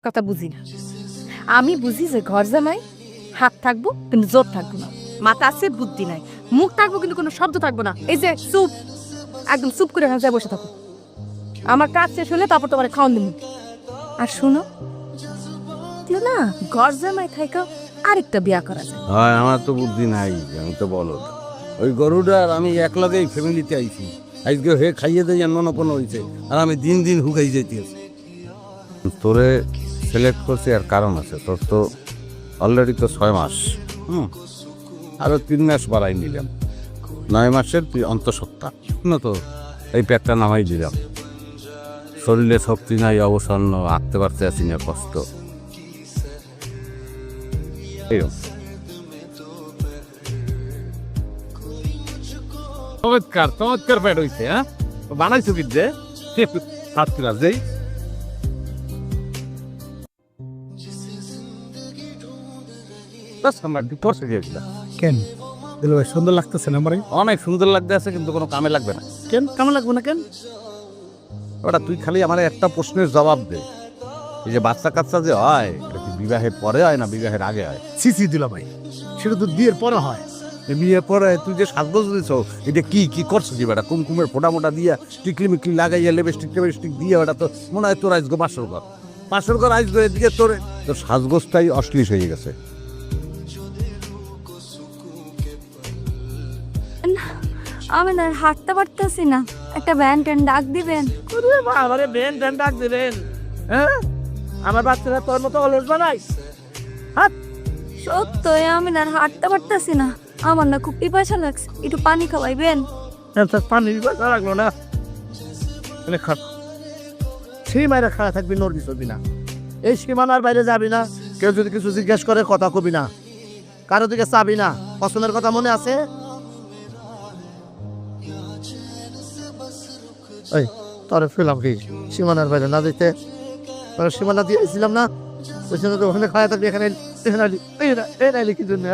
কথা বুঝি না। আমি বুঝি যে ঘর জামাই হাত থাকবো কিন্তু জোর থাকবো না, মাথা আছে বুদ্ধি নাই, মুখ থাকবো কিন্তু কোনো শব্দ থাকবো না। এই যে চুপ, একদম চুপ করে এখানে বসে থাকো। আমার কাজ শেষ হলে তারপর তোমার খাওয়ান দেবো। আর শোনো, তুই না ঘর জামাই থাইকা আরেকটা বিয়া করা যায়। হয় আমার তো বুদ্ধি নাই, আমি তো বলো ওই গরুটার আমি একলাগেই ফ্যামিলিতে আইছি। আজকে হে খাইয়ে দেয় মনপন হয়েছে আর আমি দিন দিন হুকাই যাইতেছি। তোরে সিলেক্ট করছি আর কারণ আছে, তোর তো অলরেডি তো 6 মাস, আরো 3 মাস বাড়াই নিলাম, 9 মাসের তুই অন্তঃসত্ত্বা না তো এই পেটটা নামাই দিলাম। শরীরে শক্তি নাই, অবসন্ন, আঁকতে পারতে আছি না, কষ্ট। চমৎকার চমৎকার পেট হইছে। হ্যাঁ, বানাইছো কি যে হাত ক্লাস দেই। কেন দিল ভাই সুন্দর লাগতেছে না আমারে? অনেক সুন্দর লাগতে আছে কিন্তু কোনো কামে লাগবে না। কেন কেমন লাগবে না কেন? ওটা তুই খালি আমার একটা প্রশ্নের জবাব দে, এই যে বাচ্চা কাচ্চা যে হয় এটা কি বিবাহের পরে হয় না বিবাহের আগে হয়? সিসি দিল ভাই, সেটা তো বিয়ের পরে হয়। বিয়ের পরে তুই যে সাজগোজ দিছ এটা কি কি করছো কি বেটা? কুমকুমের ফোটা মোটা দিয়া টিকলি মিকলি লাগাইয়া লিপস্টিক দিয়ে ওটা তো মনে হয় তোর আজগো পাঁচশোর ঘর আজগো এদিকে তোর সাজগোজটাই অশ্লীল হয়ে গেছে। আমি না হাঁটতে পারতেছি না, একটা ব্যান ট্যান ডাক দিবেন। আমারে বেন টেন ডাক দিবেন? হ্যাঁ, আমার বাচ্চারা তোর মতো অলস বানাই? সত্যই আমি না হাঁটতে পারতেছি না, আমার না খুব পিপাসা লাগছে, একটু পানি খাওয়াইবেন। পানি ব্যথা লাগলো না, সীমায় খাওয়া থাকবি, নড়বি চলবি না, এই সীমানার বাইরে যাবি না। কেউ যদি কিছু জিজ্ঞেস করে কথা কবি না, কারো দিকে চাবি না। পছন্দের কথা মনে আছে? ওই তোরে ফেলাম কি সীমানার বাইরে না দিতে? সীমানা দিয়েছিলাম না, ওই জন্য তো ওখানে খাওয়া থাকবি, এখানে লিখি জন্য।